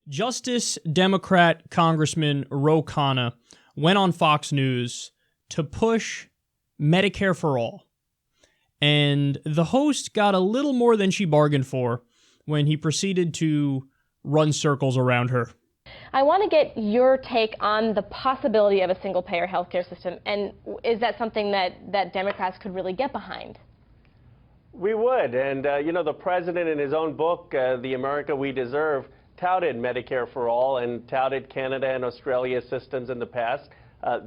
Justice Democrat Congressman Khanna went on Fox News to push Medicare for all. And the host got a little more than she bargained for when he proceeded to run circles around her. I want to get your take on the possibility of a single-payer healthcare system, and is that something that Democrats could really get behind? We would, and the president in his own book, The America We Deserve, touted Medicare for all and touted Canada and Australia systems in the past.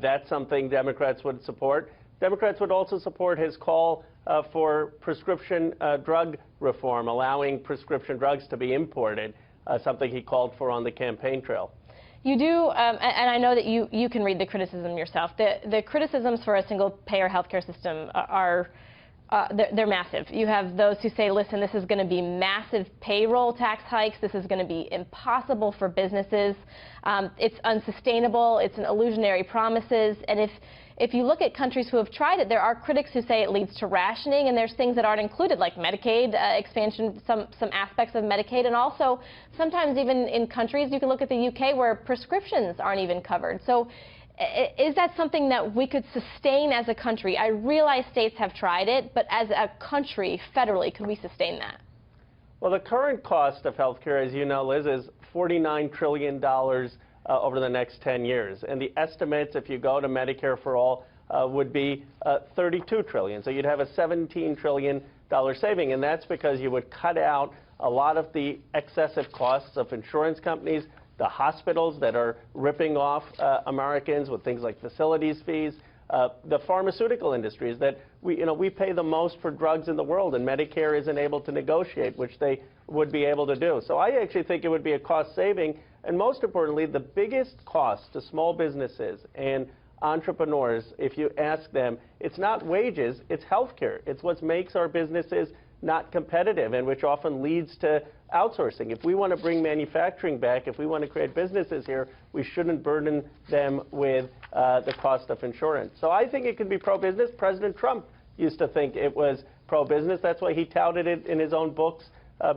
That's something Democrats would support. Democrats would also support his call for prescription drug reform, allowing prescription drugs to be imported, something he called for on the campaign trail. You do, and I know that you can read the criticism yourself. The criticisms for a single-payer healthcare system are they're massive. You have those who say, listen, this is going to be massive payroll tax hikes. This is going to be impossible for businesses. It's unsustainable. It's an illusionary promises. And if you look at countries who have tried it, there are critics who say it leads to rationing, and there's things that aren't included, like Medicaid expansion, some aspects of Medicaid, and also sometimes even in countries, you can look at the UK, where prescriptions aren't even covered. So is that something that we could sustain as a country? I realize states have tried it, but as a country, federally, could we sustain that? Well, the current cost of health care, as you know, Liz, is $49 trillion over the next 10 years. And the estimates, if you go to Medicare for all, would be $32 trillion. So you'd have a $17 trillion saving. And that's because you would cut out a lot of the excessive costs of insurance companies, the hospitals that are ripping off Americans with things like facilities fees, the pharmaceutical industries that we pay the most for drugs in the world, and Medicare isn't able to negotiate, which they would be able to do. So I actually think it would be a cost saving, and most importantly, the biggest cost to small businesses and entrepreneurs, if you ask them, it's not wages, it's health care. It's what makes our businesses not competitive, and which often leads to outsourcing. If we want to bring manufacturing back, if we want to create businesses here, we shouldn't burden them with the cost of insurance. So I think it can be pro-business. President Trump used to think it was pro-business. That's why he touted it in his own books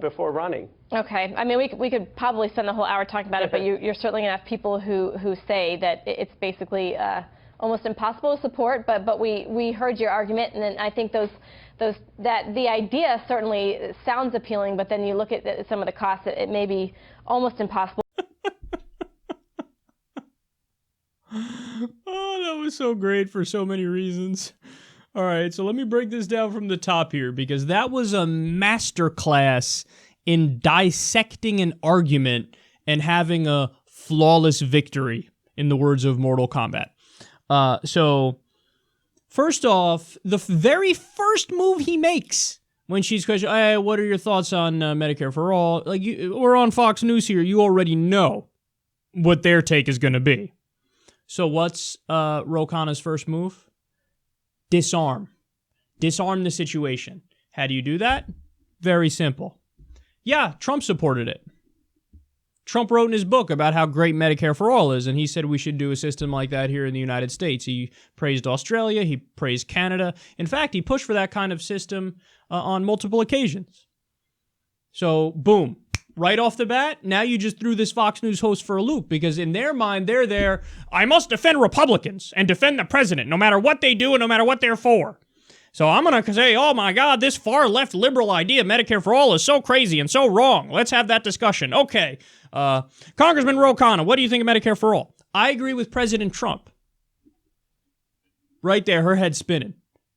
before running. Okay. I mean, we could probably spend the whole hour talking about it, but you're certainly going to have people who say that it's basically almost impossible to support, but we heard your argument, and then I think that the idea certainly sounds appealing, but then you look at some of the costs, it may be almost impossible. Oh, that was so great for so many reasons. All right, so let me break this down from the top here, because that was a masterclass in dissecting an argument and having a flawless victory, in the words of Mortal Kombat. So first off, the very first move he makes when she's questioned, hey, what are your thoughts on Medicare for all? Like, we're on Fox News here. You already know what their take is going to be. So what's Khanna's first move? Disarm. Disarm the situation. How do you do that? Very simple. Yeah, Trump supported it. Trump wrote in his book about how great Medicare for all is, and he said we should do a system like that here in the United States. He praised Australia. He praised Canada. In fact, he pushed for that kind of system on multiple occasions. So, boom. Right off the bat, now you just threw this Fox News host for a loop, because in their mind, they're there, I must defend Republicans and defend the president, no matter what they do and no matter what they're for. So I'm going to say, oh my God, this far-left liberal idea, Medicare for all, is so crazy and so wrong. Let's have that discussion. Okay, Congressman Khanna, what do you think of Medicare for all? I agree with President Trump. Right there, her head spinning.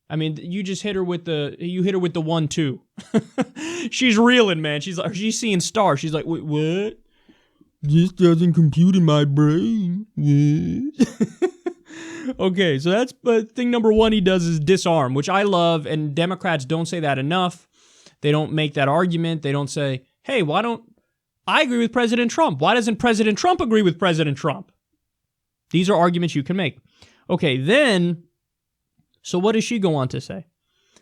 I mean, you just hit her with the 1-2. She's reeling, man. She's seeing stars. She's like, wait, what? This doesn't compute in my brain. Okay, so that's thing number one he does is disarm, which I love, and Democrats don't say that enough. They don't make that argument. They don't say, hey, why don't I agree with President Trump? Why doesn't President Trump agree with President Trump? These are arguments you can make. Okay, then, so what does she go on to say?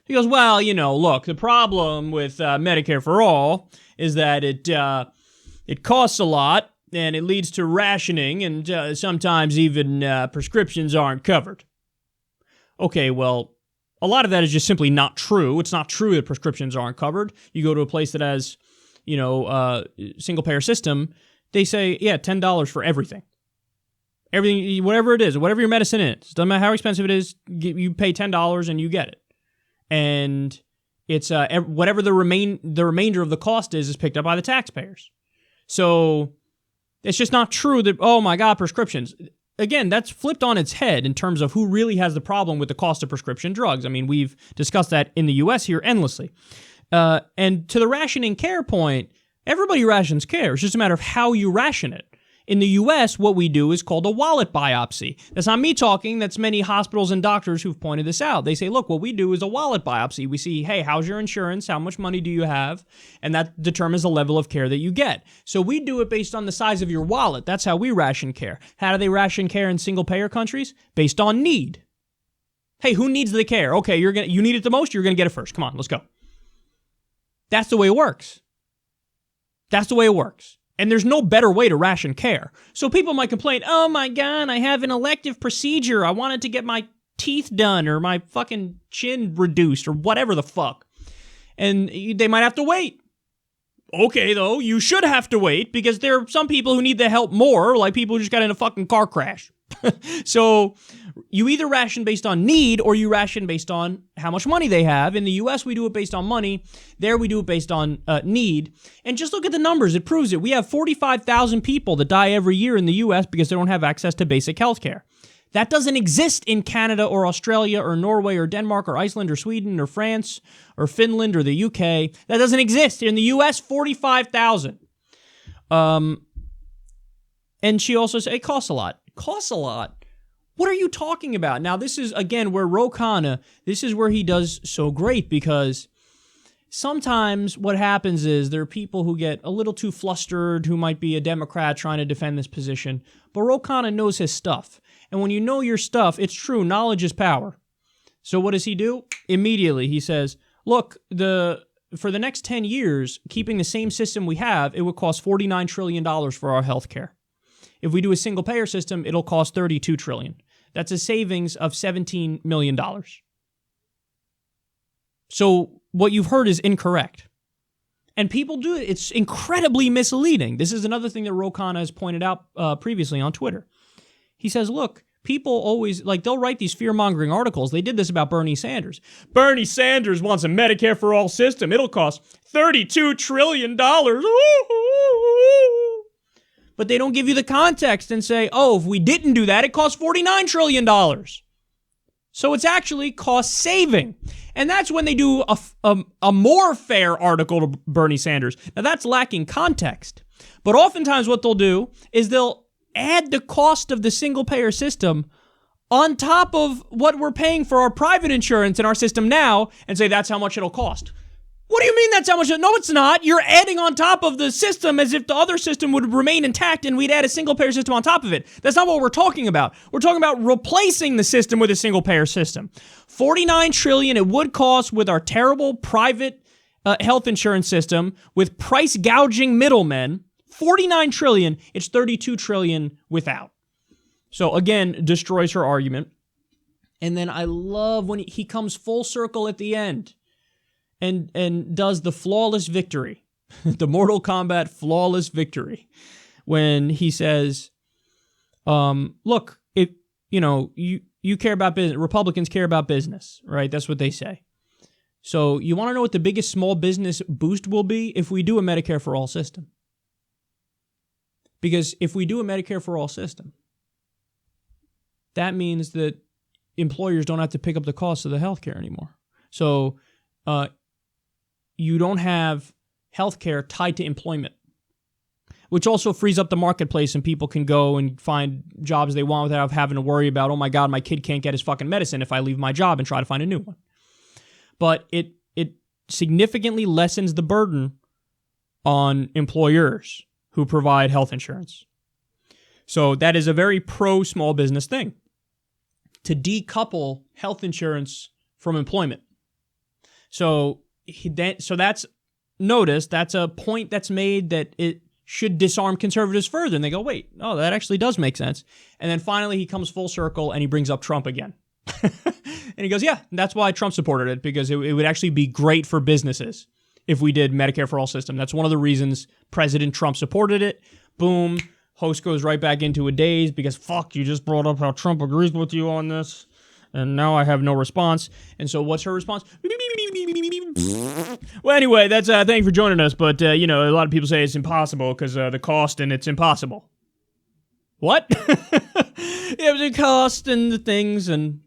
He goes, well, look, the problem with Medicare for all is that it costs a lot, and it leads to rationing, and sometimes even prescriptions aren't covered. Okay, well, a lot of that is just simply not true. It's not true that prescriptions aren't covered. You go to a place that has, single-payer system, they say, yeah, $10 for everything. Everything, whatever it is, whatever your medicine is, doesn't matter how expensive it is, you pay $10 and you get it. And it's whatever the remainder of the cost is picked up by the taxpayers. So it's just not true that, oh my God, prescriptions. Again, that's flipped on its head in terms of who really has the problem with the cost of prescription drugs. I mean, we've discussed that in the U.S. here endlessly. And to the rationing care point, everybody rations care. It's just a matter of how you ration it. In the U.S., what we do is called a wallet biopsy. That's not me talking. That's many hospitals and doctors who've pointed this out. They say, look, what we do is a wallet biopsy. We see, hey, how's your insurance? How much money do you have? And that determines the level of care that you get. So we do it based on the size of your wallet. That's how we ration care. How do they ration care in single-payer countries? Based on need. Hey, who needs the care? Okay, you need it the most, you're going to get it first. Come on, let's go. That's the way it works. That's the way it works. And there's no better way to ration care. So people might complain, oh my God, I have an elective procedure. I wanted to get my teeth done or my fucking chin reduced or whatever the fuck. And they might have to wait. Okay, though, you should have to wait because there are some people who need the help more, like people who just got in a fucking car crash. So you either ration based on need or you ration based on how much money they have. In the U.S., we do it based on money. There, we do it based on need. And just look at the numbers. It proves it. We have 45,000 people that die every year in the U.S. because they don't have access to basic health care. That doesn't exist in Canada or Australia or Norway or Denmark or Iceland or Sweden or France or Finland or the UK. That doesn't exist. In the U.S., 45,000. And she also said, it costs a lot. Costs a lot. What are you talking about? Now, this is, again, where Khanna, this is where he does so great because sometimes what happens is there are people who get a little too flustered who might be a Democrat trying to defend this position, but Khanna knows his stuff. And when you know your stuff, it's true, knowledge is power. So what does he do? Immediately, he says, look, for the next 10 years, keeping the same system we have, it would cost $49 trillion for our health care. If we do a single-payer system, it'll cost $32 trillion. That's a savings of $17 million. So what you've heard is incorrect. And people do it. It's incredibly misleading. This is another thing that Khanna has pointed out previously on Twitter. He says, look, people always, they'll write these fear-mongering articles. They did this about Bernie Sanders. Bernie Sanders wants a Medicare for all system. It'll cost $32 trillion. But they don't give you the context and say, oh, if we didn't do that, it costs $49 trillion. So it's actually cost saving. And that's when they do a more fair article to Bernie Sanders. Now, that's lacking context. But oftentimes what they'll do is they'll add the cost of the single-payer system on top of what we're paying for our private insurance in our system now and say that's how much it'll cost. What do you mean that's how much? No, it's not. You're adding on top of the system as if the other system would remain intact and we'd add a single-payer system on top of it. That's not what we're talking about. We're talking about replacing the system with a single-payer system. $49 trillion it would cost with our terrible private health insurance system with price gouging middlemen. $49 trillion, it's $32 trillion without. So again, destroys her argument. And then I love when he comes full circle at the end. And does the flawless victory, the Mortal Kombat flawless victory, when he says, look, you care about business, Republicans care about business, right? That's what they say. So you want to know what the biggest small business boost will be if we do a Medicare for all system? Because if we do a Medicare for all system, that means that employers don't have to pick up the cost of the healthcare anymore. So, you don't have healthcare tied to employment, which also frees up the marketplace and people can go and find jobs they want without having to worry about, oh my God, my kid can't get his fucking medicine if I leave my job and try to find a new one. But it significantly lessens the burden on employers who provide health insurance. So that is a very pro-small business thing, to decouple health insurance from employment. So that's notice, that's a point that's made that it should disarm conservatives further. And they go, wait, oh, that actually does make sense. And then finally he comes full circle and he brings up Trump again. And he goes, yeah, that's why Trump supported it, because it would actually be great for businesses if we did Medicare for all system. That's one of the reasons President Trump supported it. Boom. Host goes right back into a daze because, fuck, you just brought up how Trump agrees with you on this. And now I have no response. And so what's her response? Well, anyway, that's thank you for joining us. But, a lot of people say it's impossible because the cost and it's impossible. What? It was the cost and the things and,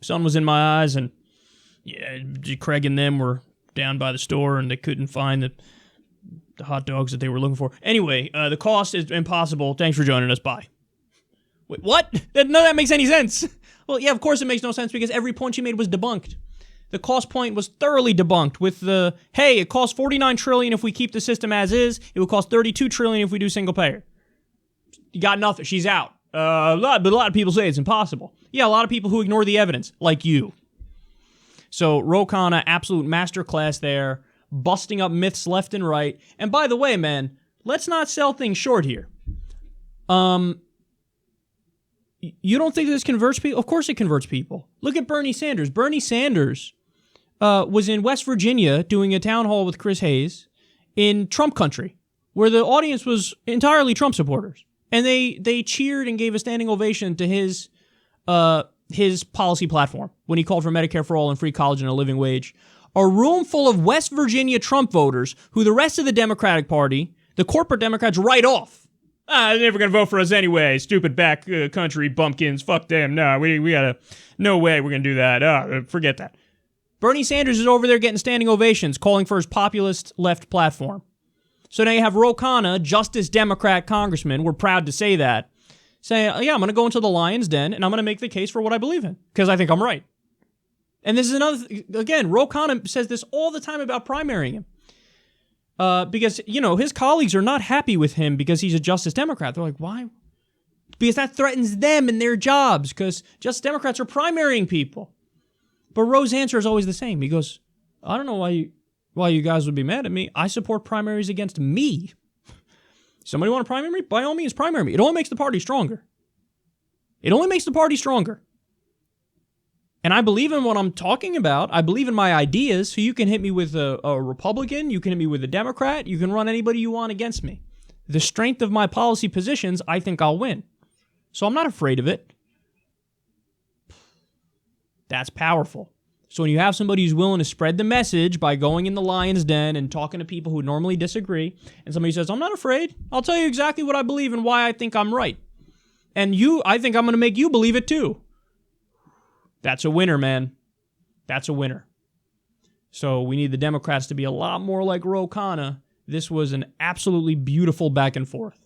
sun was in my eyes and, Craig and them were down by the store and they couldn't find the hot dogs that they were looking for. Anyway, the cost is impossible. Thanks for joining us. Bye. Wait, what? None of that makes any sense. Well, yeah, of course it makes no sense because every point she made was debunked. The cost point was thoroughly debunked with the, hey, it costs $49 trillion if we keep the system as is. It would cost $32 trillion if we do single payer. You got nothing. She's out. But a lot of people say it's impossible. Yeah, a lot of people who ignore the evidence, like you. So, Ro Khanna, absolute masterclass there, busting up myths left and right. And by the way, man, let's not sell things short here. You don't think this converts people? Of course it converts people. Look at Bernie Sanders. Bernie Sanders was in West Virginia doing a town hall with Chris Hayes in Trump country, where the audience was entirely Trump supporters. And they cheered and gave a standing ovation to his policy platform when he called for Medicare for all and free college and a living wage. A room full of West Virginia Trump voters who the rest of the Democratic Party, the corporate Democrats, write off. They're never going to vote for us anyway. Stupid back country bumpkins. Fuck them. No, we gotta, no way we're going to do that. Forget that. Bernie Sanders is over there getting standing ovations, calling for his populist left platform. So now you have Ro Khanna, Justice Democrat congressman, we're proud to say that, saying, yeah, I'm going to go into the lion's den and I'm going to make the case for what I believe in, because I think I'm right. And this is another, again, Ro Khanna says this all the time about primarying him. Because, his colleagues are not happy with him because he's a Justice Democrat. They're like, why? Because that threatens them and their jobs, because Justice Democrats are primarying people. But Ro's answer is always the same. He goes, I don't know why you guys would be mad at me. I support primaries against me. Somebody want to primary me? By all means, primary me. It only makes the party stronger. It only makes the party stronger. And I believe in what I'm talking about. I believe in my ideas. So you can hit me with a Republican. You can hit me with a Democrat. You can run anybody you want against me. The strength of my policy positions, I think I'll win. So I'm not afraid of it. That's powerful. So when you have somebody who's willing to spread the message by going in the lion's den and talking to people who normally disagree, and somebody says, I'm not afraid. I'll tell you exactly what I believe and why I think I'm right. And I think I'm going to make you believe it too. That's a winner, man. That's a winner. So we need the Democrats to be a lot more like Ro Khanna. This was an absolutely beautiful back and forth.